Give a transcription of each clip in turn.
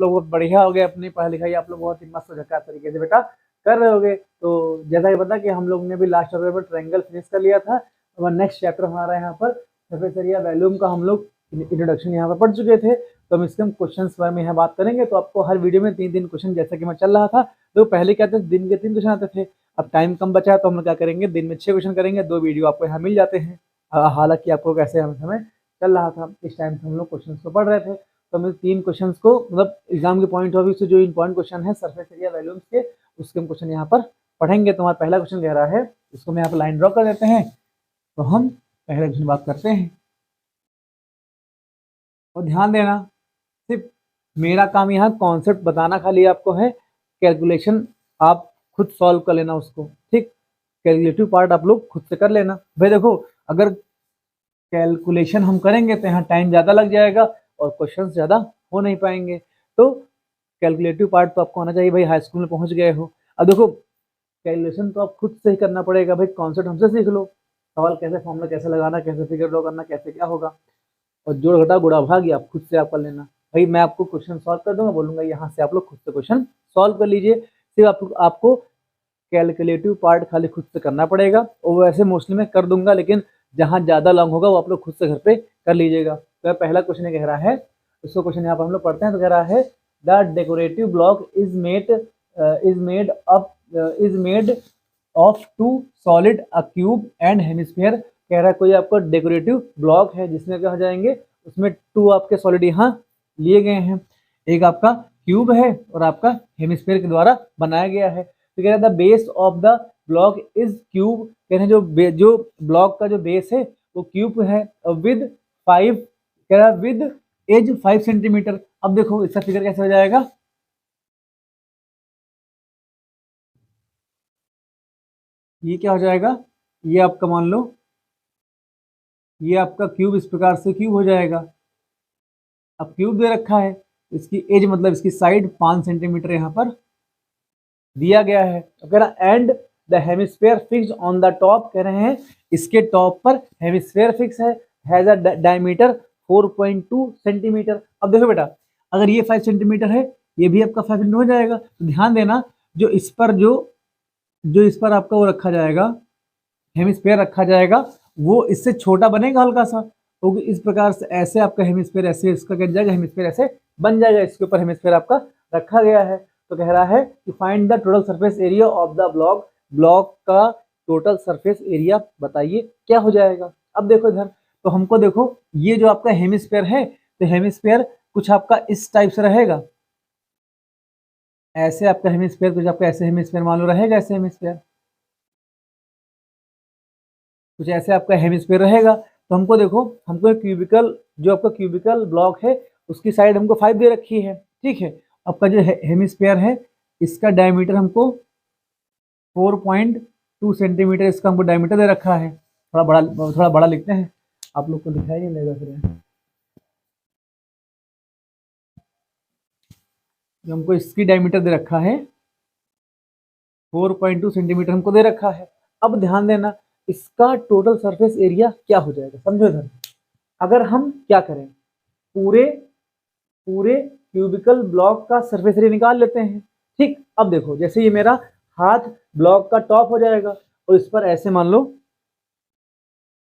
लोग बहुत बढ़िया हो गए, अपनी पढ़ाई लिखाई आप लोग बहुत ही मस्त झकास तरीके से बेटा कर रहे होगे। तो जैसा कि पता कि हम लोग ने भी लास्ट चैप्टर पर ट्रायंगल फिनिश कर लिया था, और नेक्स्ट चैप्टर हमारा यहाँ पर सरफेस एरिया वॉल्यूम का हम लोग इंट्रोडक्शन यहाँ पर पढ़ चुके थे। तो हम इसके हम क्वेश्चन के बारे में यहाँ बात करेंगे। तो आपको हर वीडियो में 3-3 क्वेश्चन जैसा कि मैं चल रहा था, तो पहले क्या थे, दिन के 3 क्वेश्चन आते थे। अब टाइम कम बचा है तो हम लोग क्या करेंगे, दिन में 6 क्वेश्चन करेंगे, 2 वीडियो आपको यहाँ मिल जाते हैं। हालांकि आपको कैसे हम समय चल रहा था, इस टाइम से हम लोग क्वेश्चन को पढ़ रहे थे। तो हम 3 क्वेश्चन को मतलब एग्जाम के पॉइंट ऑफ व्यू से जो इंपॉर्टेंट क्वेश्चन है सरफेस एरिया वॉल्यूम्स के, उसके हम क्वेश्चन यहाँ पर पढ़ेंगे। तो हमारा पहला क्वेश्चन कह रहा है, इसको मैं यहाँ पर लाइन ड्रॉ कर देते हैं। तो हम पहले क्वेश्चन बात करते हैं, और ध्यान देना सिर्फ मेरा काम यहाँ कॉन्सेप्ट बताना खाली आपको है, कैलकुलेशन आप खुद सॉल्व कर लेना उसको, ठीक। कैलकुलेटिव पार्ट आप लोग खुद से कर लेना। भाई देखो, अगर कैलकुलेशन हम करेंगे तो यहाँ टाइम ज़्यादा लग जाएगा और क्वेश्चन ज़्यादा हो नहीं पाएंगे। तो कैलकुलेटिव पार्ट तो आपको आना चाहिए, भाई हाई स्कूल में पहुँच गए हो। अब देखो, कैलकुलेशन तो आप खुद से ही करना पड़ेगा, भाई कॉन्सेप्ट हमसे सीख लो, सवाल कैसे, फॉर्मूला कैसे लगाना, कैसे फिगर ड्रॉ करना, कैसे क्या होगा, और जोड़ घटा गुणा भाग ये आप खुद से आप कर लेना। भाई मैं आपको क्वेश्चन सॉल्व कर दूंगा, बोलूंगा यहाँ से आप लोग खुद से क्वेश्चन सॉल्व कर लीजिए। सिर्फ आपको कैलकुलेटिव पार्ट खाली खुद से करना पड़ेगा, और वैसे मोस्टली मैं कर दूंगा, लेकिन जहाँ ज़्यादा लॉन्ग होगा वो आप लोग खुद से घर पे कर लीजिएगा। तो पहला क्वेश्चन ये कह रहा है, उसको क्वेश्चन यहाँ पर हम लोग पढ़ते हैं। तो कह रहा है, the decorative block is made of 2 solid, a cube and hemisphere. कह रहा है कोई आपको डेकोरेटिव ब्लॉक है जिसमें क्या हो जाएंगे, उसमें 2 आपके सॉलिड यहाँ लिए गए हैं, एक आपका क्यूब है और आपका हेमिस्फीयर के द्वारा बनाया गया है। तो कह रहा है the base of the block is cube. कह रहे हैं जो ब्लॉक का जो बेस है वो क्यूब है, विद 5, कह रहा है विद एज 5 सेंटीमीटर। अब देखो इसका फिगर कैसे हो जाएगा, ये क्या हो जाएगा, ये आपका मान लो ये आपका क्यूब इस प्रकार से क्यूब हो जाएगा। अब क्यूब दे रखा है, इसकी एज मतलब इसकी साइड 5 सेंटीमीटर यहाँ पर दिया गया है। तो कह रहा and the hemisphere fixed on the top, कह रहे हैं इसके टॉप पर हेमिस्फीयर फिक्स है, हैज अ डायमीटर 4.2 सेंटीमीटर। अब देखो बेटा, अगर ये 5 सेंटीमीटर है, ये भी आपका 5 सेंटीमीटर हो जाएगा। तो ध्यान देना, जो इस पर आपका वो रखा जाएगा, हेमिस्फीयर रखा जाएगा, वो इससे छोटा बनेगा हल्का सा, तो इस प्रकार से ऐसे आपका हेमिस्फीयर ऐसे इसका कट जाएगा, हेमिस्फीयर ऐसे बन जाएगा, इसके ऊपर हेमिस्फीयर आपका रखा गया है। तो कह रहा है कि find the total surface area of the block, block का टोटल सरफेस एरिया बताइए क्या हो जाएगा। अब देखो इधर, तो हमको देखो ये जो आपका हेमिस्फीयर है, तो हेमिस्फीयर कुछ आपका इस टाइप से रहेगा, ऐसे आपका हेमिस्फीयर कुछ आपका ऐसे हेमिस्फीयर मान लो रहेगा, ऐसे हेमिस्फीयर कुछ ऐसे आपका हेमिस्फीयर रहेगा। तो हमको देखो, हमको क्यूबिकल जो आपका क्यूबिकल ब्लॉक है उसकी साइड हमको 5 दे रखी है, ठीक है। आपका जो हेमिस्फीयर है इसका डायमीटर हमको 4.2 सेंटीमीटर इसका हमको डायमीटर दे रखा है। थोड़ा बड़ा लिखते हैं, आप लोग को दिखाई नहीं देगा फिर। जो हमको इसकी डायमीटर दे रखा है 4.2 सेंटीमीटर हमको दे रखा है। अब ध्यान देना, इसका टोटल सरफेस एरिया क्या हो जाएगा, समझो इधर। अगर हम क्या करें, पूरे पूरे क्यूबिकल ब्लॉक का सरफेस एरिया निकाल लेते हैं, ठीक। अब देखो, जैसे ये मेरा हाथ ब्लॉक का टॉप हो जाएगा, और इस पर ऐसे मान लो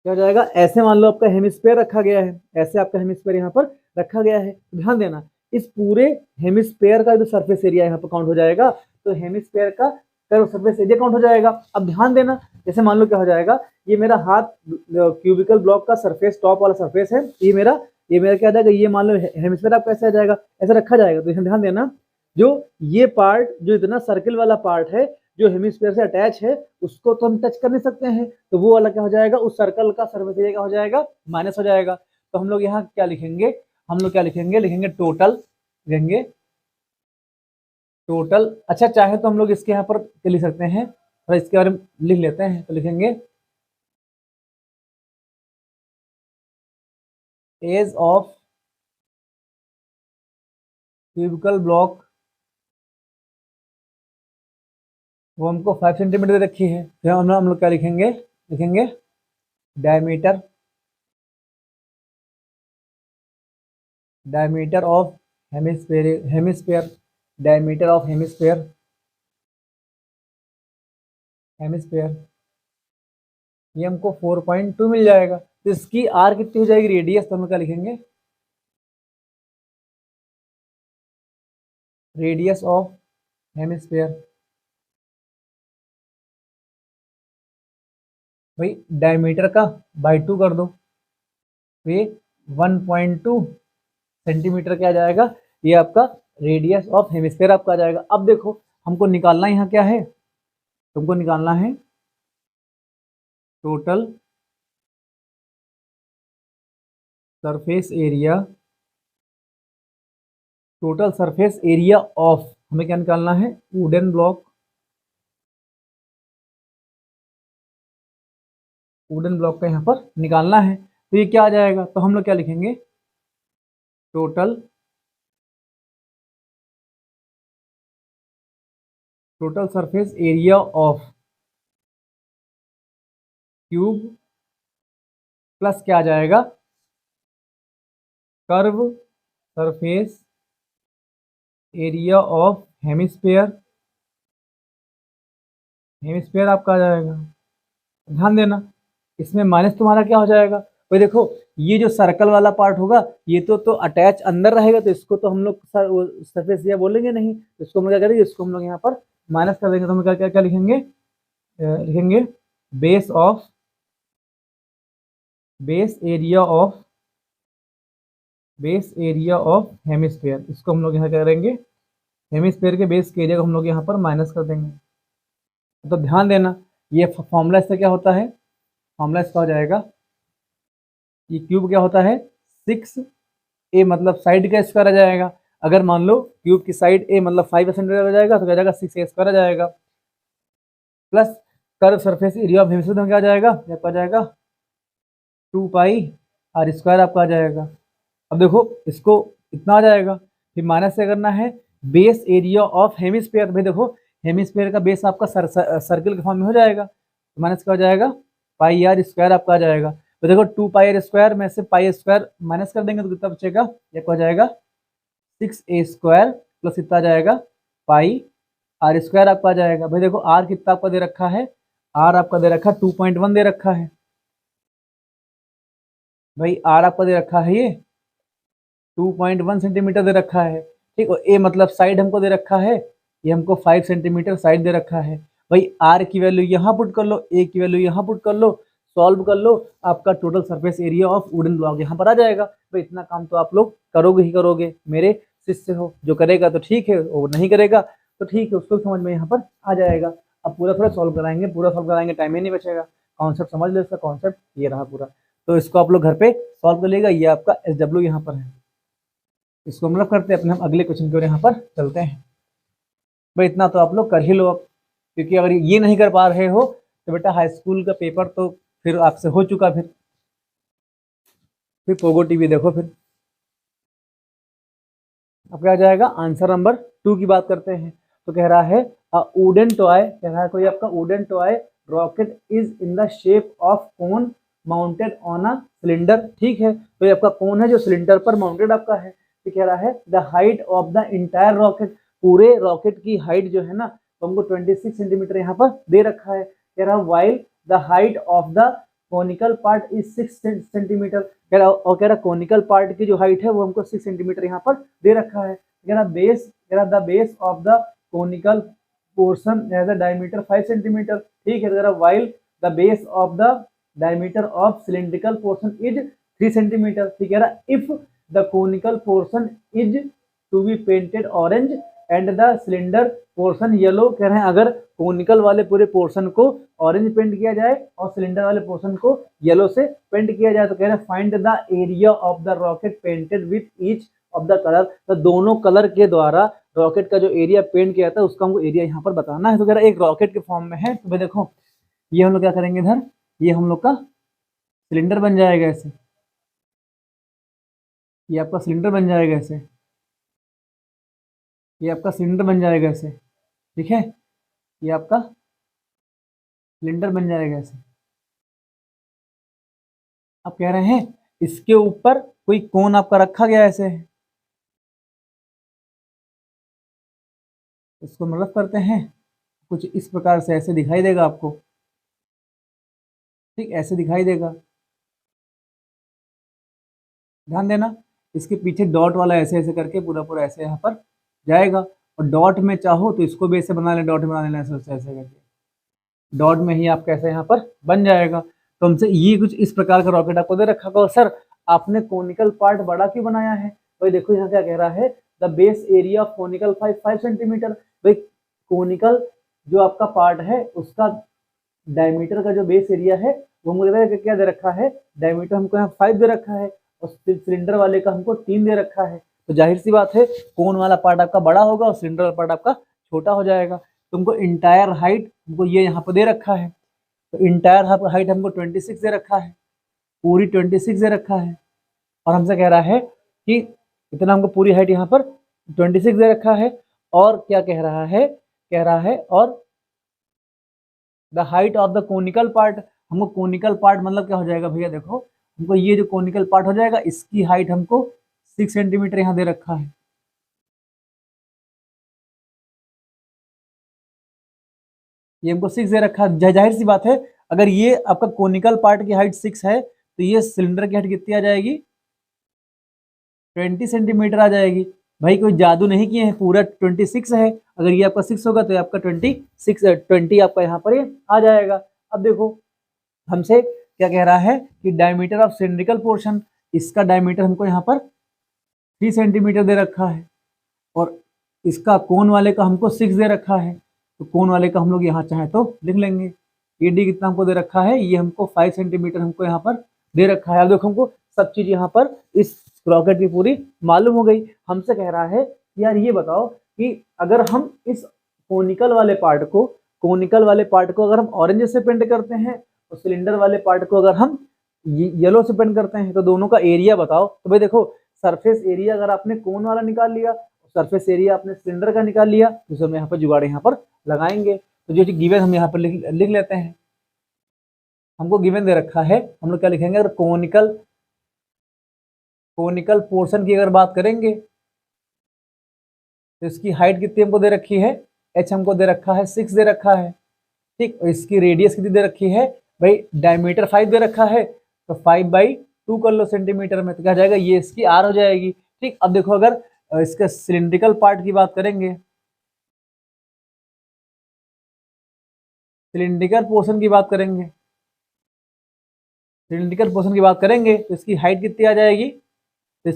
क्या हो जाएगा, ऐसे मान लो आपका हेमिस्फीयर रखा गया है, ऐसे आपका हेमिस्फीयर यहाँ पर रखा गया है। ध्यान देना, इस पूरे हेमिस्फीयर का जो सरफेस एरिया यहाँ पर काउंट हो जाएगा, तो हेमिस्फीयर का सरफेस एरिया काउंट हो जाएगा। अब ध्यान देना, जैसे मान लो क्या हो जाएगा, ये मेरा हाथ क्यूबिकल ब्लॉक का सरफेस, टॉप वाला सरफेस है, ये मेरा क्या आ जाएगा, ये मान लो हेमिस्फीयर आपका ऐसे आ जाएगा, ऐसे रखा जाएगा। तो ध्यान देना, जो ये पार्ट, जो इतना सर्किल वाला पार्ट है जो हेमिस्फीयर से अटैच है, उसको तो हम टच कर नहीं सकते हैं, तो वो वाला क्या हो जाएगा, उस सर्कल का सरफेस एरिया क्या हो जाएगा, माइनस हो जाएगा। तो हम लोग यहाँ क्या लिखेंगे, हम लोग क्या लिखेंगे, लिखेंगे टोटल, लिखेंगे टोटल। अच्छा, चाहे तो हम लोग इसके यहाँ पर क्या लिख सकते हैं, और इसके बारे में लिख लेते हैं। तो लिखेंगे एज ऑफ क्यूबिकल ब्लॉक, वो हमको 5 सेंटीमीटर दे रखी है। तो हम लोग क्या लिखेंगे, लिखेंगे diameter of hemisphere diameter of hemisphere ये हमको 4.2 मिल जाएगा। तो इसकी आर कितनी हो जाएगी, रेडियस, तो हम क्या लिखेंगे, रेडियस ऑफ हेमिस्फेयर। भाई डायमीटर का बाई 2 कर दो, तो ये 1.2 सेंटीमीटर क्या आ जाएगा, ये आपका रेडियस ऑफ हेमिस्फेयर आपका आ जाएगा। अब देखो हमको निकालना यहाँ क्या है, तुमको निकालना है total surface area, total surface area of, हमें क्या निकालना है, वुडन ब्लॉक, वुडन ब्लॉक का यहाँ पर निकालना है। तो ये क्या आ जाएगा, तो हम लोग क्या लिखेंगे, total surface area of cube plus क्या आ जाएगा, curve surface area of hemisphere, hemisphere आपका आ जाएगा। ध्यान देना इसमें माइनस तुम्हारा क्या हो जाएगा, भाई देखो ये जो सर्कल वाला पार्ट होगा ये तो अटैच अंदर रहेगा, तो इसको तो हम लोग सरफेस एरिया बोलेंगे नहीं, तो इसको हम लोग क्या करेंगे, इसको हम लोग यहाँ पर माइनस कर देंगे। तो हम क्या क्या क्या लिखेंगे, लिखेंगे base of, base area of, base area of hemisphere, इसको हम लोग यहाँ क्या करेंगे, हेमिस्फेयर के बेस के एरिया को हम लोग यहाँ पर माइनस कर देंगे। तो ध्यान देना ये फॉर्मूला इससे क्या होता है, फॉर्मूला इसका हो जाएगा, ये क्यूब क्या होता है, 6a मतलब साइड का स्क्वायर आ जाएगा। अगर मान लो क्यूब की साइड a मतलब 5 सेंटीमीटर आ जाएगा, तो क्या जाएगा 6a स्क्वायर आ जाएगा, plus curve surface area of hemisphere क्या आ जाएगा, आपका आ जाएगा 2 पाई आर स्क्वायर आपका आ जाएगा। अब देखो इसको इतना आ जाएगा, फिर माइनस से करना है बेस एरिया ऑफ हेमिस्फीयर। भाई देखो हेमिस्फीयर का बेस आपका सर्किल के फॉर्म में हो जाएगा, तो माइनस का हो जाएगा पाई आर स्क्वायर आपका आ जाएगा। तो देखो 2 पाई आर स्क्वायर में से पाई स्क्वायर माइनस कर देंगे तो कितना बचेगा, ये हो जाएगा 6a स्क्वायर प्लस कितना आ जाएगा पाई आर स्क्वायर आपका आ जाएगा। भाई देखो आर कितना आपका दे रखा है, आर आपका दे रखा है 2.1 दे रखा है, भाई आर आपका दे रखा है ये 2.1 सेंटीमीटर दे रखा है, ठीक। और ए मतलब साइड हमको दे रखा है, ये हमको 5 सेंटीमीटर साइड दे रखा है। भाई आर की वैल्यू यहाँ पुट कर लो, ए की वैल्यू यहाँ पुट कर लो, सॉल्व कर लो, आपका total surface area of wooden block यहाँ पर आ जाएगा। भाई इतना काम तो आप लोग करोगे ही करोगे, मेरे शिष्य हो, जो करेगा तो ठीक है और नहीं करेगा तो ठीक है, उसको समझ में यहाँ पर आ जाएगा। अब पूरा थोड़ा सॉल्व कराएंगे, पूरा सॉल्व कराएंगे टाइम ही नहीं बचेगा, कॉन्सेप्ट समझ लो, इसका कॉन्सेप्ट ये रहा पूरा। तो इसको आप लोग घर पे सॉल्व कर लेगा, ये आपका SW यहाँ पर है। इसको मतलब करते हैं अपने, हम अगले क्वेश्चन की ओर यहाँ पर चलते हैं। भाई इतना तो आप लोग कर ही लो अब, क्योंकि अगर ये नहीं कर पा रहे हो तो बेटा हाई स्कूल का पेपर तो फिर आपसे हो चुका, फिर पोगो टीवी देखो फिर। अब क्या आ जाएगा, आंसर नंबर 2 की बात करते हैं। तो कह रहा है वुडन टॉय, कह रहा है कोई आपका wooden toy rocket is in the shape of cone mounted on a cylinder, ठीक है। तो ये आपका कोन है जो सिलेंडर पर माउंटेड आपका है। तो कह रहा है the height of the entire rocket, पूरे रॉकेट की हाइट जो है ना, तो हमको 26 सेंटीमीटर यहाँ पर दे रखा है। कह रहा है while the height of the conical part is 6 centimetre, कह रहा, और कह रहा कोनिकल पार्ट की जो हाइट है वो हमको 6 सेंटीमीटर यहाँ पर दे रखा है। कह रहा बेस, कह रहा the base of the conical portion has a diameter 5 centimetre, ठीक है। कह रहा while the base of the diameter of cylindrical portion is 3 centimetre, ठीक है। If the conical portion is to be painted orange and the cylinder portion yellow, कह रहे हैं अगर कोनिकल वाले पूरे पोर्शन को ऑरेंज पेंट किया जाए और सिलेंडर वाले पोर्शन को येलो से पेंट किया जाए, तो कह रहे हैं find the area of the rocket painted with each of the colour. तो दोनों कलर के द्वारा रॉकेट का जो एरिया पेंट किया था उसका हमको एरिया यहाँ पर बताना है। तो कह रहा है एक रॉकेट के फॉर्म में है, तो भाई देखो ये हम लोग क्या करेंगे इधर, ये हम लोग का सिलेंडर बन जाएगा ऐसे, ये आपका सिलेंडर बन जाएगा ऐसे, ये आपका सिलेंडर बन जाएगा ऐसे, ठीक है। ये आपका सिलेंडर बन जाएगा ऐसे। आप कह रहे हैं इसके ऊपर कोई कोन आपका रखा गया ऐसे, इसको मतलब करते हैं, कुछ इस प्रकार से ऐसे दिखाई देगा आपको, ठीक, ऐसे दिखाई देगा। ध्यान देना, इसके पीछे डॉट वाला ऐसे ऐसे करके पूरा पूरा ऐसे यहाँ पर जाएगा, और डॉट में चाहो तो इसको भी ऐसे बना लें, डॉट में बना लें, ऐसे ऐसे ऐसे करके डॉट में ही आपका ऐसे यहाँ पर बन जाएगा। तो हमसे ये कुछ इस प्रकार का रॉकेट आपको दे रखा होगा। सर आपने कोनिकल पार्ट बड़ा क्यों बनाया है? भाई देखो यहाँ क्या कह रहा है, the base area of conical 5 centimetre. भाई कोनिकल जो आपका पार्ट है उसका डायमीटर का जो बेस एरिया है वो मुझे क्या दे रखा है, डायमीटर हमको यहाँ 5 दे रखा है, और सिलेंडर वाले का हमको 3 दे रखा है। तो जाहिर सी बात है कोन वाला पार्ट आपका बड़ा होगा और सिलेंडर वाला पार्ट आपका छोटा हो जाएगा। तुमको इंटायर हाइट हमको ये यहाँ पर दे रखा है, तो इंटायर हाइट हमको 26 दे रखा है, पूरी 26 दे रखा है, और हमसे कह रहा है कि इतना हमको पूरी हाइट यहाँ पर 26 दे रखा है। और क्या कह रहा है, कह रहा है और the height of the conical part. हमको कोनिकल पार्ट मतलब क्या हो जाएगा भैया, देखो हमको ये जो कोनिकल पार्ट हो जाएगा इसकी हाइट हमको 6 सेंटीमीटर यहाँ दे रखा है। ये हमको 6 दे रखा है। जाहिर सी बात है अगर ये आपका कोनिकल पार्ट की हाइट 6 है तो ये सिलेंडर की हाइट कितनी आ जाएगी, 20 सेंटीमीटर आ जाएगी। भाई कोई जादू नहीं किए हैं, पूरा 26 है, अगर ये आपका 6 होगा तो आपका 20 आपका यहाँ पर आ जाएगा। अब देखो हमसे क्या कह रहा है कि डायमीटर ऑफ सिलिंड्रिकल पोर्शन, इसका डायमीटर हमको यहाँ पर 3 सेंटीमीटर दे रखा है, और इसका कोन वाले का हमको 6 दे रखा है। तो कोन वाले का हम लोग यहाँ चाहें तो लिख लेंगे, ये डी कितना हमको दे रखा है, ये हमको 5 सेंटीमीटर हमको यहाँ पर दे रखा है। अब देखो हमको सब चीज़ यहाँ पर इस रॉकेट की पूरी मालूम हो गई। हमसे कह रहा है यार ये बताओ कि अगर हम इस कोनिकल वाले पार्ट को अगर हम ऑरेंज से पेंट करते हैं और सिलेंडर वाले पार्ट को अगर हम येलो से पेंट करते हैं तो दोनों का एरिया बताओ। तो भाई देखो सरफेस एरिया अगर आपने कोन वाला निकाल लिया, सरफेस एरिया आपने सिलेंडर का निकाल लिया, तो हम यहाँ पर जुगाड़ यहाँ पर लगाएंगे। तो जो गिवन हम यहाँ पर लिख लेते हैं, हमको गिवन दे रखा है, हम लोग क्या लिखेंगे, अगर कोनिकल पोर्शन की अगर बात करेंगे तो इसकी हाइट कितनी हमको दे रखी है, एच हमको दे रखा है 6 दे रखा है, ठीक, और इसकी रेडियस कितनी दे रखी है, भाई डायमीटर 5 दे रखा है, तो 5/2 कर लो सेंटीमीटर में, तो क्या जाएगा, ये इसकी आर हो जाएगी। ठीक, अब देखो अगर इसका सिलिंड्रिकल पार्ट की बात करेंगे, सिलिंड्रिकल पोर्शन की बात करेंगे, सिलिंड्रिकल पोर्शन की बात करेंगे तो इसकी हाइट कितनी आ जाएगी, तो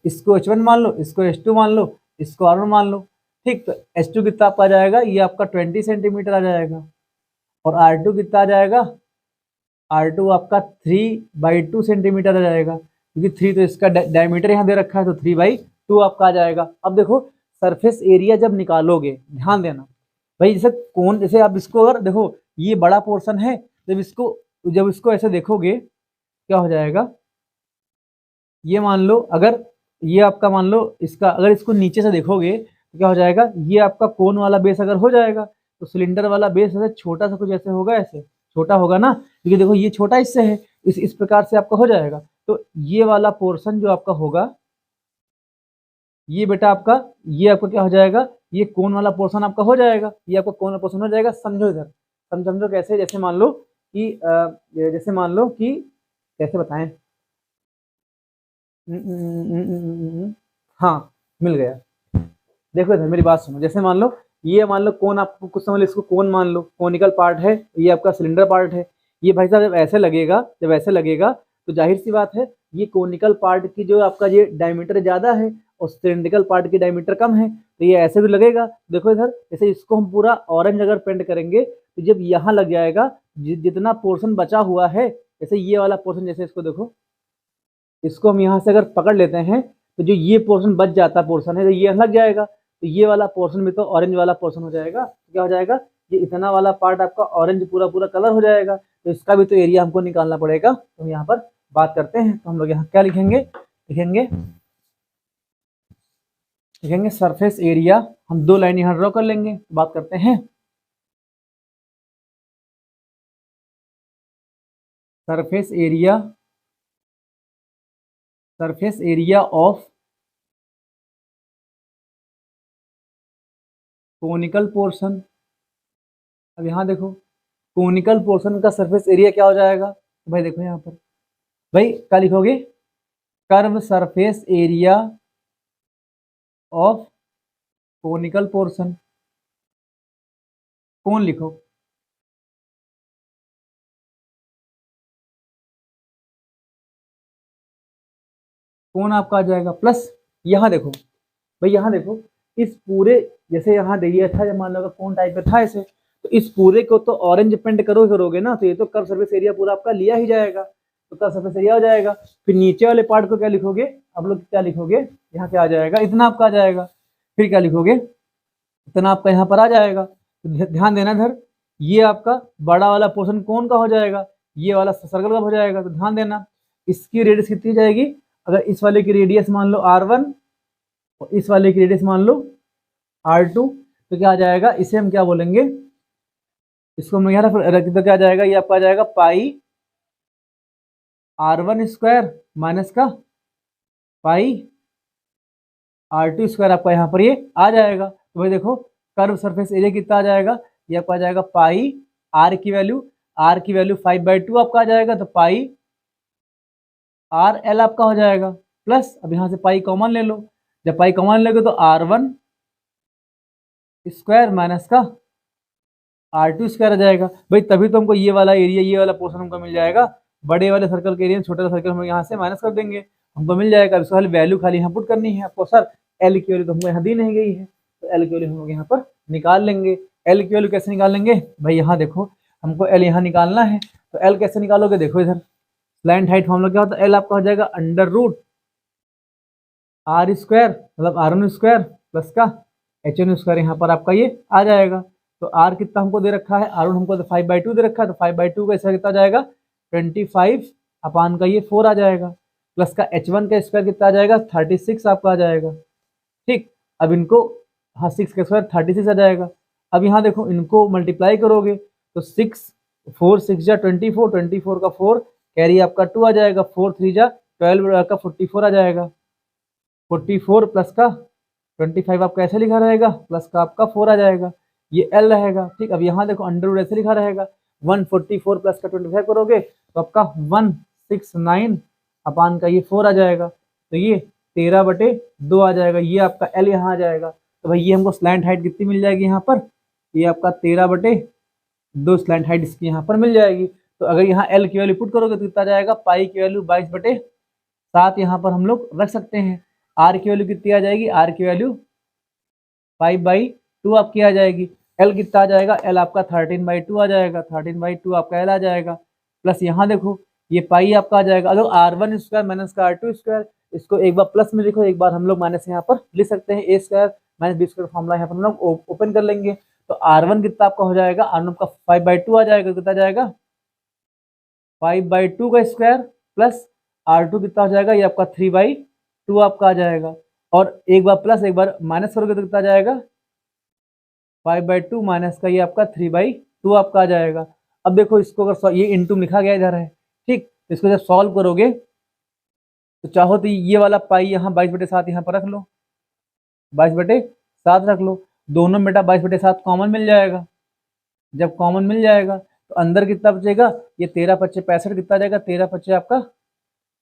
इसको H1 मान लो, इसको H2 मान लो, इसको R1 मान लो। ठीक, तो H2 कितना आपका आ जाएगा, ये आपका 20 सेंटीमीटर आ जाएगा, और R2 कितना आ जाएगा, R2 आपका 3/2 सेंटीमीटर आ जाएगा, क्योंकि 3 तो इसका डायमीटर यहाँ दे रखा है, तो 3/2 आपका आ जाएगा। अब देखो सरफेस एरिया जब निकालोगे, ध्यान देना भाई, जैसे आप इसको अगर देखो ये बड़ा पोर्शन है, जब इसको ऐसे देखोगे क्या हो जाएगा, ये मान लो अगर ये आपका मान लो इसका अगर इसको नीचे से देखोगे तो क्या हो जाएगा, ये आपका कोन वाला बेस अगर हो जाएगा तो सिलेंडर वाला बेस ऐसे छोटा सा कुछ ऐसे होगा, ऐसे छोटा होगा ना, क्योंकि देखो ये छोटा इससे है, इस प्रकार से आपका हो जाएगा। तो ये वाला पोर्शन जो आपका होगा, ये बेटा आपका, ये आपका क्या हो जाएगा, ये कोन वाला पोर्शन आपका हो जाएगा, ये आपका कोन वाला पोर्शन हो जाएगा। समझो इधर, समझो कैसे, जैसे मान लो कि कैसे बताएं, हाँ मिल गया। देखो इधर मेरी बात सुनो, जैसे मान लो ये मान लो कौन, आपको कुछ समझ लो, इसको कौन मान लो, कोनिकल पार्ट है, ये आपका सिलेंडर पार्ट है। ये भाई साहब जब ऐसे लगेगा तो जाहिर सी बात है ये कोनिकल पार्ट की जो आपका ये डायमीटर ज़्यादा है और सिलेंड्रिकल पार्ट की डायमीटर कम है, तो ये ऐसे भी लगेगा। देखो इधर जैसे इसको हम पूरा ऑरेंज अगर पेंट करेंगे तो जब यहाँ लग जाएगा, जितना पोर्शन बचा हुआ है, जैसे ये वाला पोर्शन, जैसे इसको देखो, इसको हम यहाँ से अगर पकड़ लेते हैं तो जो ये पोर्शन बच जाता पोर्शन है तो ये लग जाएगा, तो ये वाला पोर्शन भी तो ऑरेंज वाला पोर्शन हो जाएगा। तो क्या हो जाएगा, ये इतना वाला पार्ट आपका ऑरेंज पूरा पूरा कलर हो जाएगा, तो इसका भी तो एरिया हमको निकालना पड़ेगा। तो हम यहाँ पर बात करते हैं, तो हम लोग यहाँ क्या लिखेंगे, लिखेंगे सरफेस एरिया, हम 2 लाइन यहाँ ड्रॉ कर लेंगे, बात करते हैं surface area of conical portion. अब यहाँ देखो कोनिकल पोर्शन का सरफेस एरिया क्या हो जाएगा, तो भाई देखो यहाँ पर भाई क्या लिखोगे, curve surface area of conical portion, कौन लिखो, कौन आपका आ जाएगा प्लस। यहाँ देखो भाई, यहाँ देखो इस पूरे, जैसे यहाँ दिया था, जब मान लो कौन टाइप पे था ऐसे, तो इस पूरे को तो ऑरेंज पेंट करोगे ना, तो ये तो कर्व सरफेस एरिया पूरा आपका लिया ही जाएगा, तो कर्व सरफेस एरिया हो जाएगा। फिर नीचे वाले पार्ट को क्या लिखोगे, आप लोग क्या लिखोगे, यहाँ क्या आ जाएगा, इतना आपका आ जाएगा। फिर क्या लिखोगे, इतना आपका यहाँ पर आ जाएगा। तो ध्यान देना इधर, ये आपका बड़ा वाला पोर्शन कौन का हो जाएगा, ये वाला सर्कल का हो जाएगा। तो ध्यान देना इसकी रेडियस कितनी जाएगी, अगर इस वाले की रेडियस मान लो R1 और इस वाले की रेडियस मान लो R2, तो क्या आ जाएगा, इसे हम क्या बोलेंगे, इसको हम यहाँ रख तो क्या आ जाएगा, ये आपका आ जाएगा पाई R1 स्क्वायर माइनस का पाई R2 स्क्वायर, आपका यहाँ पर ये आ जाएगा। तो भाई देखो कर्व सरफेस एरिया कितना आ जाएगा, ये आपका आ जाएगा पाई R की वैल्यू 5/2 आपका आ जाएगा, तो पाई RL आपका हो जाएगा प्लस, अब यहाँ से पाई कॉमन ले लो, जब पाई कॉमन लोगे तो R1 स्क्वायर माइनस का R2 स्क्वायर आ जाएगा। भाई तभी तो हमको ये वाला एरिया, ये वाला पोर्शन हमको मिल जाएगा, बड़े वाले सर्कल के एरिया छोटे वाला सर्कल हम यहाँ से माइनस कर देंगे, हमको मिल जाएगा। इसको खाली वैल्यू खाली यहाँ पुट करनी है आपको, सर एल की वैल्यू तो हमको यहाँ दी नहीं गई है, तो एल की वैल्यू हम लोग यहाँ पर निकाल लेंगे। एल की वैल्यू कैसे निकाल लेंगे भाई, यहाँ देखो हमको एल यहाँ निकालना है, तो एल कैसे निकालोगे, देखो इधर स्लैंट हाइट फॉर्मूला क्या होता है, एल आपका हो जाएगा अंडर रूट R स्क्वायर मतलब R1 स्क्वायर प्लस का HN स्क्वायर, यहाँ पर आपका ये आ जाएगा। तो R कितना हमको दे रखा है, R1 हमको 5/2 दे रखा है, तो 5/2 का इसका कितना आ जाएगा 25 अपान का ये 4 आ जाएगा, प्लस का H1 का स्क्वायर कितना आ जाएगा 36 आपका आ जाएगा। ठीक, अब इनको हाँ 6 का स्क्वायर 36 आ जाएगा। अब यहाँ देखो इनको मल्टीप्लाई करोगे तो 6 4 6 जा 24, 24 का 4 कैरी आपका 2 आ जाएगा, 4 3 जा 12 का 44 आ जाएगा, 44 प्लस का 25 आपका ऐसे लिखा रहेगा, प्लस का आपका 4 आ जाएगा, ये L रहेगा। ठीक, अब यहाँ देखो अंडर रूट ऐसे लिखा रहेगा, 144 प्लस का 25 करोगे तो आपका 169 अपान का ये 4 आ जाएगा, तो ये 13/2 आ जाएगा, ये आपका L यहाँ आ जाएगा। तो भाई ये हमको स्लैंट हाइट कितनी मिल जाएगी यहाँ पर, ये आपका 13/2 स्लैंट हाइट इसकी यहाँ पर मिल जाएगी। तो अगर यहाँ L की वैल्यू पुट करोगे तो कितना जाएगा, पाई की वैल्यू 22/7 यहाँ पर हम लोग रख सकते हैं। R की वैल्यू कितनी आ जाएगी, R की वैल्यू 5/2 आपकी आ जाएगी। L कितना आ जाएगा, L आपका 13/2 आ जाएगा, 13/2 आपका L आ जाएगा, प्लस यहाँ देखो ये पाई आपका आ जाएगा। अगर R1 स्क्वायर माइनस का R2 स्क्वायर, इसको एक बार प्लस में लिखो, एक बार हम लोग माइनस यहाँ पर लिख सकते हैं, A square minus B square formula यहाँ पर हम लोग ओपन कर लेंगे। तो R1 कितना आपका हो जाएगा, R1 का 5/2 आ जाएगा, कितना जाएगा 5/2 का स्क्वायर प्लस R2 कितना हो जाएगा, ये आपका 3/2 आपका आ जाएगा, और एक बार प्लस एक बार माइनस करोगे तो कितना जाएगा 5/2 माइनस का ये आपका 3/2 आपका आ जाएगा। अब देखो इसको अगर ये इंटू लिखा गया इधर है, ठीक, तो इसको जब सॉल्व करोगे तो चाहो तो ये वाला पाई यहाँ 22/7 यहाँ पर रख लो, 22/7 रख लो, दोनों में बेटा 22/7 कॉमन मिल जाएगा। जब कॉमन मिल जाएगा तो अंदर कितना बचेगा, ये 13×5 65 कितना आ जाएगा, 13×5 आपका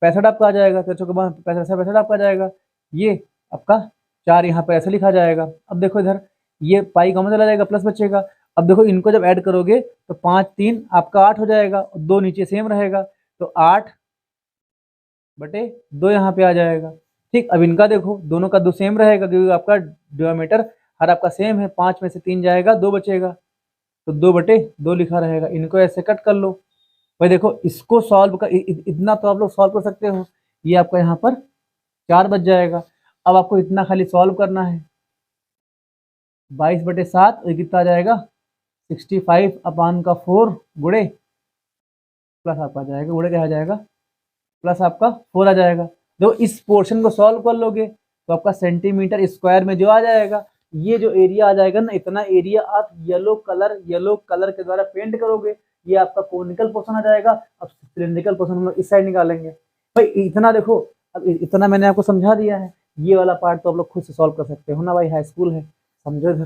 65 आपका आ जाएगा, तो 65 65 आपका आ जाएगा, ये आपका 4 यहाँ पे ऐसे लिखा जाएगा। अब देखो इधर ये पाई कॉमन चला जाएगा, प्लस बचेगा। अब देखो इनको जब ऐड करोगे तो 5 3 आपका 8 हो जाएगा, 2 नीचे सेम रहेगा, तो 8/2 यहाँ पे आ जाएगा। ठीक, अब इनका देखो दोनों का 2 सेम रहेगा, क्योंकि आपका डिनोमिनेटर हर आपका सेम है, 5 में से 3 जाएगा 2 बचेगा, तो 2/2 लिखा रहेगा। इनको ऐसे कट कर लो। भाई देखो इसको सॉल्व कर, इतना तो आप लोग सॉल्व कर सकते हो, ये आपका यहाँ पर 4 बच जाएगा। अब आपको इतना खाली सॉल्व करना है, 22/7 ये कितना आ जाएगा 65 अपान का 4 गुणे प्लस आपका आ जाएगा, गुणे क्या आ जाएगा प्लस आपका 4 आ जाएगा। देखो इस पोर्शन को सॉल्व कर लोगे तो आपका सेंटीमीटर स्क्वायर में जो आ जाएगा, ये जो एरिया आ जाएगा ना, इतना एरिया आप येलो कलर के द्वारा पेंट करोगे, ये आपका कोनिकल पोर्शन आ जाएगा। अब सिलिंड्रिकल पोर्शन हम लोग इस साइड निकालेंगे। भाई इतना देखो, अब इतना मैंने आपको समझा दिया है, ये वाला पार्ट तो आप लोग खुद से सॉल्व कर सकते हो ना भाई, हाई स्कूल है, समझो इधर।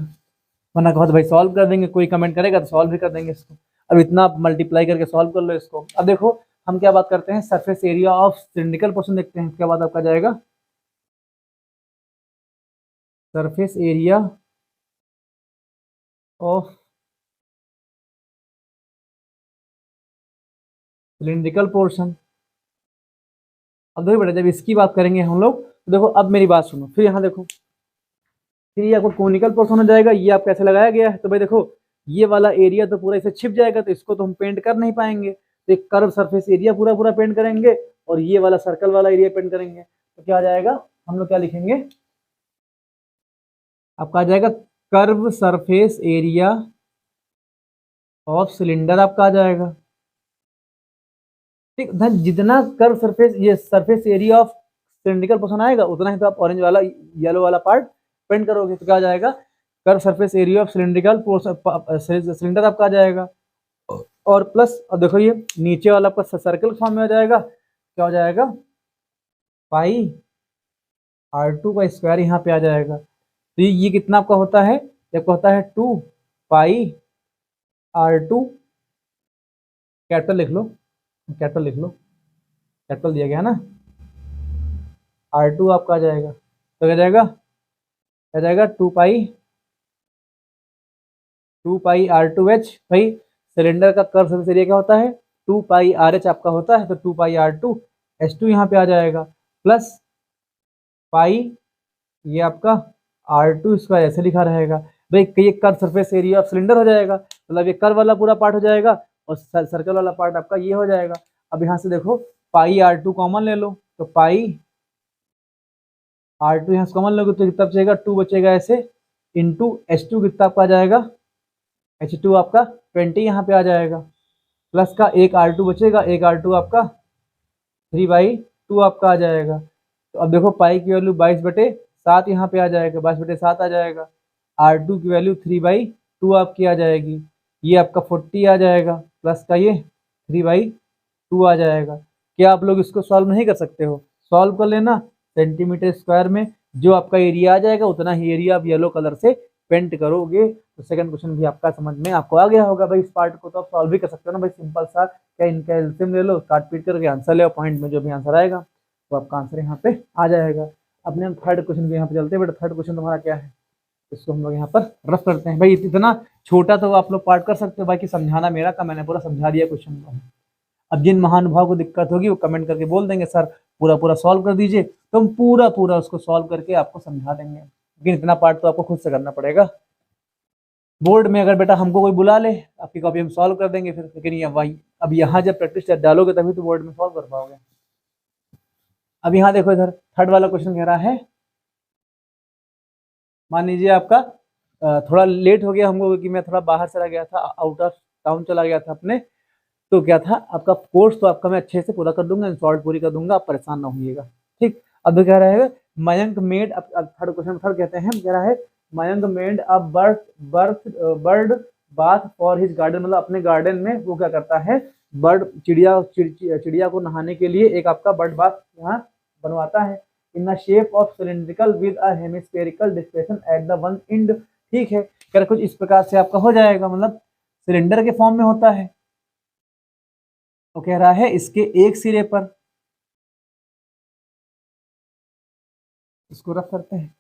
वरना कहो तो भाई सॉल्व कर देंगे, कोई कमेंट करेगा तो सॉल्व भी कर देंगे इसको। अब इतना मल्टीप्लाई करके सॉल्व कर लो इसको। अब देखो हम क्या बात करते हैं, surface area of cylindrical portion देखते हैं, क्या बात आपका जाएगा, surface area of cylindrical portion. अब देखो बेटा जब इसकी बात करेंगे हम लोग तो देखो अब मेरी बात सुनो, फिर यहाँ देखो, फिर ये आपको कोनिकल पोर्शन हो जाएगा, ये आपको ऐसे लगाया गया है, तो भाई देखो ये वाला एरिया तो पूरा इसे छिप जाएगा, तो इसको तो हम पेंट कर नहीं पाएंगे, तो एक कर्व सरफेस एरिया पूरा पूरा पेंट करेंगे और ये वाला सर्कल वाला एरिया पेंट करेंगे, तो क्या आ जाएगा, हम लोग क्या लिखेंगे, आपका आ जाएगा curve surface area of cylinder आपका आ जाएगा। ठीक, जितना कर्व सरफेस, ये surface area of cylindrical portion आएगा उतना ही तो आप ऑरेंज वाला येलो वाला पार्ट पेंट करोगे, तो क्या आ जाएगा, curve surface area of cylindrical cylinder आपका आ जाएगा। और प्लस और देखो ये नीचे वाला आपका सर्कल फॉर्म में आ जाएगा, क्या हो जाएगा, पाई R2 का स्क्वायर यहाँ पे आ जाएगा। तो ये कितना आपका होता है, ये आपका होता है 2 पाई R2, कैपिटल लिख लो, कैपिटल लिख लो, कैपिटल दिया गया है ना, R2 आपका आ जाएगा, तो क्या जाएगा, क्या जाएगा 2 पाई R2H। भाई सिलेंडर का कर्व सरफेस एरिया क्या होता है, 2 पाई RH आपका होता है, तो 2 पाई R2 H2 यहाँ पे आ जाएगा, प्लस पाई ये आपका R2 इसका ऐसे लिखा रहेगा। भाई ये curve surface area of cylinder हो जाएगा, मतलब ये कर्व वाला पूरा पार्ट हो जाएगा और सर्कल वाला पार्ट आपका ये हो जाएगा। अब यहाँ से देखो पाई R2 कॉमन ले लो, तो पाई R2 यहाँ से कॉमन लोगे तो कितना बचेगा, 2 बचेगा ऐसे, इंटू H2 कितना आपका आ जाएगा, H2 आपका 20 यहाँ पे आ जाएगा, प्लस का एक R2 बचेगा, एक R2 आपका 3/2 आपका आ जाएगा। तो अब देखो पाई की वैल्यू 22/7 यहाँ पे आ जाएगा, 22/7 आ जाएगा, R2 की वैल्यू 3/2 आपकी आ जाएगी, ये आपका 40 आ जाएगा, प्लस का ये 3/2 आ जाएगा। क्या आप लोग इसको सॉल्व नहीं कर सकते हो, सॉल्व कर लेना, सेंटीमीटर स्क्वायर में जो आपका एरिया आ जाएगा उतना ही एरिया आप येलो कलर से पेंट करोगे, तो सेकंड क्वेश्चन भी आपका समझ में आपको आ गया होगा। भाई इस पार्ट को तो आप सॉल्व भी कर सकते हो ना भाई, सिंपल सा, क्या इनका एलसीएम ले लो, काट पीट करके आंसर ले, पॉइंट में जो भी आंसर आएगा तो आपका आंसर यहाँ पे आ जाएगा। अपने हम थर्ड क्वेश्चन के यहाँ पे चलते हैं। बेटा थर्ड क्वेश्चन तुम्हारा क्या है, इसको हम लोग यहाँ पर रफ करते हैं। भाई इतना छोटा तो आप लोग पार्ट कर सकते हो, बाकी समझाना मेरा का, मैंने पूरा समझा दिया क्वेश्चन को। अब जिन महानुभाव को दिक्कत होगी वो कमेंट करके बोल देंगे सर पूरा पूरा सॉल्व कर दीजिए, तो हम पूरा पूरा उसको सॉल्व करके आपको समझा देंगे, लेकिन इतना पार्ट तो आपको खुद से करना पड़ेगा। बोर्ड में अगर बेटा हमको कोई बुला ले आपकी कॉपी हम सॉल्व कर देंगे फिर, लेकिन ये वही अब यहाँ जब प्रैक्टिस डालोगे तभी तो बोर्ड में सॉल्व कर पाओगे। अब यहाँ देखो इधर थर्ड वाला क्वेश्चन कह रहा है, मान लीजिए आपका थोड़ा लेट हो गया हमको क्योंकि मैं थोड़ा बाहर चला गया था, आउट ऑफ टाउन चला गया था अपने, तो क्या था आपका कोर्स तो आपका मैं अच्छे से पूरा कर दूंगा, इंस्टॉल्ड पूरी कर दूंगा, आप परेशान ना होइएगा। ठीक, अब क्या रहेगा, मयंक मेड, अब थर्ड क्वेश्चन थर्ड कहते हैं, कह रहा है Mayank made a bird bath for his garden, मतलब अपने गार्डन में वो क्या करता है, बर्ड चिड़िया को नहाने के लिए एक आपका बर्ड बाथ यहाँ बनवाता है, in the shape of cylindrical with a hemispherical displacement at the one and. ठीक है, कह रहा कुछ इस प्रकार से आपका हो जाएगा, मतलब सिलेंडर के फॉर्म में होता है, तो कह रहा है इसके एक सिरे पर, इसको रख करते हैं,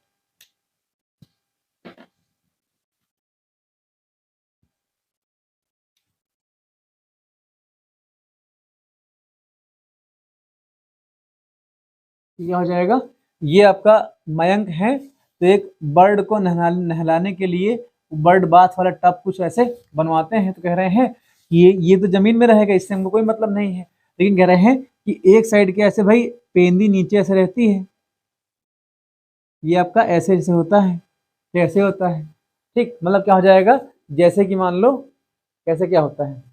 क्या हो जाएगा, ये आपका मयंक है, तो एक बर्ड को नहलाने के लिए बर्ड बाथ वाला टब कुछ ऐसे बनवाते हैं, तो कह रहे हैं कि ये तो जमीन में रहेगा, इससे हमको कोई मतलब नहीं है, लेकिन कह रहे हैं कि एक साइड के ऐसे भाई पेंदी नीचे ऐसे रहती है, ये आपका ऐसे जैसे होता है, कैसे होता है। ठीक, मतलब क्या हो जाएगा, जैसे कि मान लो कैसे क्या होता है,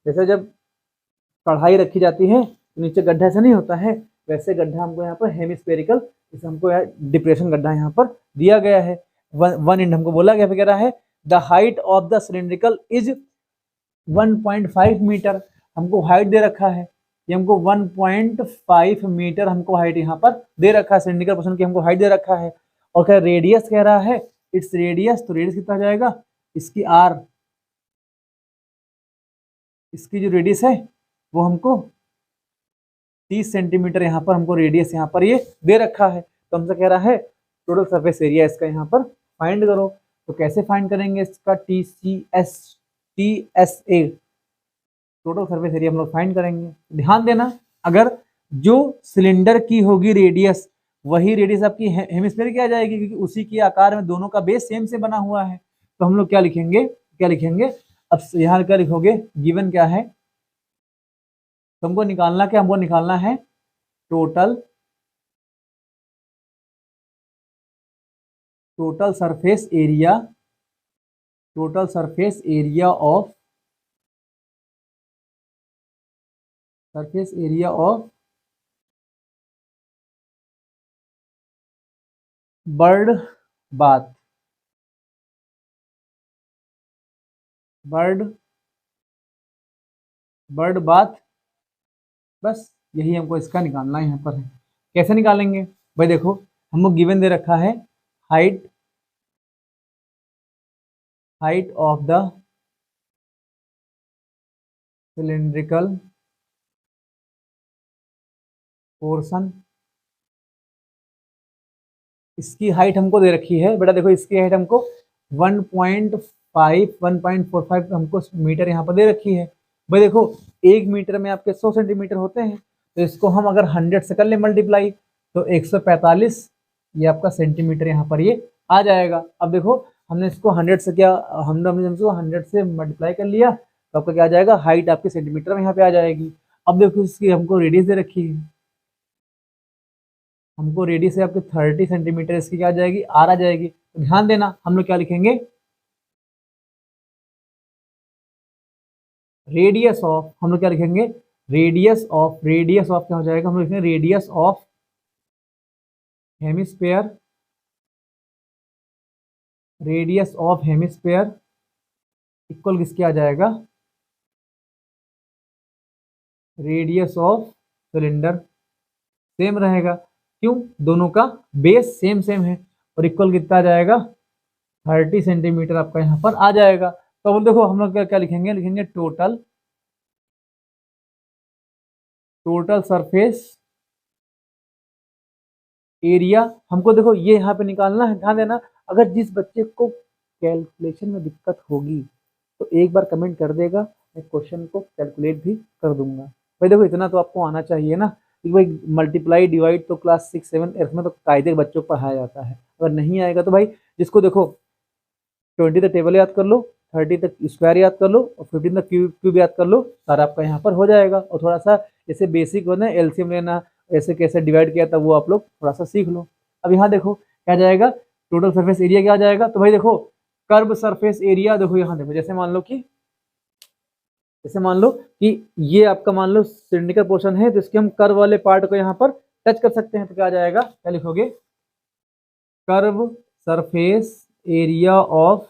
जैसे जब कढ़ाई रखी जाती है तो नीचे गड्ढा ऐसा नहीं होता है, वैसे गड्ढा हमको यहाँ पर हेमिस्फेरिकल, इसे हमको डिप्रेशन गड्ढा यहाँ पर दिया गया है, वन एंड हमको बोला गया, कह रहा है the height of the cylindrical is 1.5 metre, हमको हाइट दे रखा है, ये हमको 1.5 मीटर हमको हाइट यहाँ पर दे रखा है, सिलिंड्रिकल पोर्शन की हमको हाइट दे रखा है, और क्या रेडियस कह रहा है इट्स रेडियस, तो रेडियस कितना हो जाएगा, इसकी आर, इसकी जो रेडियस है वो हमको 30 सेंटीमीटर यहाँ पर हमको रेडियस यहाँ पर ये दे रखा है। तो हमसे कह रहा है टोटल सरफेस एरिया इसका यहाँ पर फाइंड करो। तो कैसे फाइंड करेंगे इसका, TSA टोटल सरफेस एरिया हम लोग फाइंड करेंगे। ध्यान देना, अगर जो सिलेंडर की होगी रेडियस, वही रेडियस आपकी हेमिस्फीयर की आ जाएगी, क्योंकि उसी के आकार में दोनों का बेस सेम से बना हुआ है। तो हम लोग क्या लिखेंगे, अब यहाँ क्या लिखोगे, गिवन क्या है, तुमको निकालना क्या, हमको निकालना है total surface area, of bird bath, बस यही हमको इसका निकालना यहाँ पर है। कैसे निकालेंगे भाई, देखो हमको गिवन दे रखा है height of the cylindrical portion, इसकी हाइट हमको दे रखी है बेटा, देखो इसकी हाइट हमको 1.45 हमको मीटर यहाँ पर दे रखी है। भाई देखो 1 मीटर में आपके 100 सेंटीमीटर होते हैं, तो इसको हम अगर 100 से कर ले मल्टीप्लाई, तो 145 ये आपका सेंटीमीटर यहाँ पर ये आ जाएगा। अब देखो हमने इसको 100 से क्या, हमने इसको 100 से मल्टीप्लाई कर लिया, तो आपका क्या आ जाएगा, हाइट आपके सेंटीमीटर में यहाँ पे आ जाएगी। अब देखो इसकी हमको रेडियस दे रखी है, हमको रेडियस है आपके 30 सेंटीमीटर, इसकी क्या आ जाएगी, आर आ जाएगी। तो ध्यान देना, हम लोग क्या लिखेंगे, रेडियस ऑफ, हम लोग क्या लिखेंगे, रेडियस ऑफ क्या हो जाएगा, हम लोग लिखेंगे रेडियस ऑफ हेमिस्फेयर, इक्वल किसके आ जाएगा, रेडियस ऑफ सिलेंडर, सेम रहेगा, क्यों, दोनों का बेस सेम है, और इक्वल कितना आ जाएगा, 30 सेंटीमीटर आपका यहाँ पर आ जाएगा। तो अब देखो हम लोग क्या लिखेंगे, टोटल सरफेस एरिया। हमको देखो ये यहाँ पे निकालना है, ध्यान देना, अगर जिस बच्चे को कैलकुलेशन में दिक्कत होगी तो एक बार कमेंट कर देगा, मैं क्वेश्चन को कैलकुलेट भी कर दूंगा। भाई देखो इतना तो आपको आना चाहिए ना, कि भाई मल्टीप्लाई डिवाइड तो क्लास 6-7 में तो कायदे बच्चों को पढ़ाया जाता है। अगर नहीं आएगा तो भाई जिसको देखो 20 तक टेबल याद कर लो, 30 तक स्क्वायर याद कर लो, और 15 तक क्यूब याद कर लो, सारा आपका यहाँ पर हो जाएगा। और थोड़ा सा जैसे बेसिक होना, एलसीएम लेना, ऐसे कैसे डिवाइड किया था वो आप लोग थोड़ा सा सीख लो। अब यहाँ देखो क्या जाएगा, टोटल सरफेस एरिया क्या आ जाएगा, तो भाई देखो कर्व सरफेस एरिया, देखो यहाँ देखो, जैसे मान लो कि ये आपका मान लो सिलिंड्रिकल पोर्शन है, जिसके हम कर्व वाले पार्ट को यहाँ पर टच कर सकते हैं, तो क्या आ जाएगा, क्या लिखोगे, curve surface area of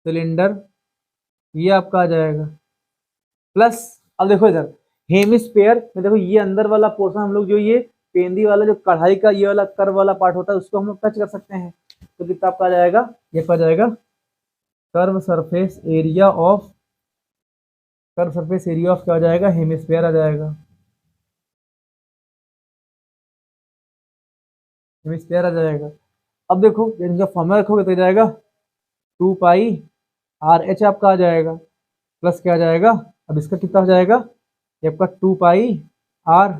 cylinder, ये आपका आ जाएगा, प्लस अब देखो इधर हेमिस्फेयर में, देखो ये अंदर वाला पोर्शन हम लोग जो ये पेंदी वाला जो कढ़ाई का ये वाला कर्व वाला पार्ट होता है, उसको हम लोग टच कर सकते हैं, तो कितना आपका आ जाएगा, ये आ जाएगा कर्व सरफेस एरिया ऑफ क्या आ जाएगा, हेमिस्फेयर आ जाएगा, हेमिस्फेयर आ जाएगा। अब देखो इनका फॉर्मूला रखोगे तो जाएगा 2 पाई आर एच आपका आ जाएगा, प्लस क्या आ जाएगा, अब इसका कितना हो जाएगा, ये आपका 2 पाई आर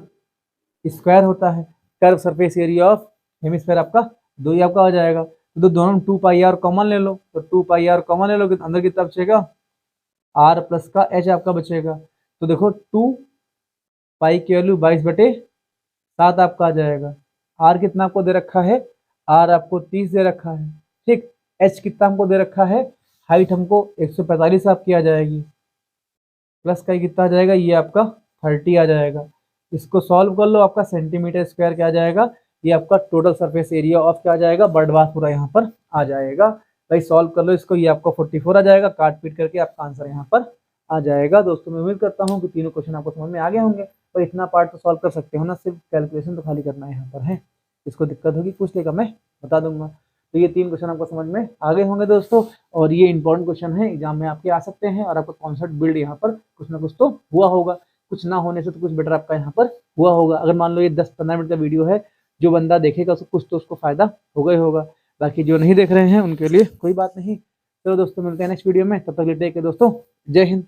स्क्वायर होता है, curve surface area of hemisphere आपका 2 ही आपका हो जाएगा। तो दोनों 2 पाई आर कॉमन ले लो, तो 2 पाई आर कॉमन ले लो, अंदर कितना बचेगा, आर प्लस का एच आपका बचेगा। तो देखो 2 पाई की वैल्यू 22/7 आपका आ जाएगा। आर कितना आपको दे रखा है, आर आपको 30 दे रखा है, ठीक। एच कितना हमको दे रखा है, हाइट हमको 145 आपकी आ जाएगी, प्लस का कितना आ जाएगा, ये आपका 30 आ जाएगा। इसको सॉल्व कर लो, आपका सेंटीमीटर स्क्वायर क्या आ जाएगा, ये आपका टोटल सरफेस एरिया ऑफ क्या आ जाएगा, बर्डबाथ पूरा यहाँ पर आ जाएगा। भाई सॉल्व कर लो इसको, ये आपका 44 आ जाएगा, काट पीट करके आपका आंसर यहाँ पर आ जाएगा। दोस्तों मैं उम्मीद करता हूँ कि तीनों क्वेश्चन आपको समझ में आ गए होंगे, और इतना पार्ट तो सॉल्व कर सकते हो ना, सिर्फ कैलकुलेशन तो खाली करना है यहाँ पर है। इसको दिक्कत होगी पूछ लेगा, मैं बता दूंगा। तो ये 3 क्वेश्चन आपको समझ में आ गए होंगे दोस्तों, और ये इंपॉर्टेंट क्वेश्चन है, एग्जाम में आपके आ सकते हैं, और आपका कॉन्सेप्ट बिल्ड यहाँ पर कुछ ना कुछ तो हुआ होगा, कुछ ना होने से तो कुछ बेटर आपका यहाँ पर हुआ होगा। अगर मान लो ये 10-15 मिनट का वीडियो है, जो बंदा देखेगा उसको कुछ तो उसको फायदा होगा ही होगा, बाकी जो नहीं देख रहे हैं उनके लिए कोई बात नहीं। चलो दोस्तों, मिलते हैं नेक्स्ट वीडियो में, तब तक के लिए दोस्तों जय हिंद।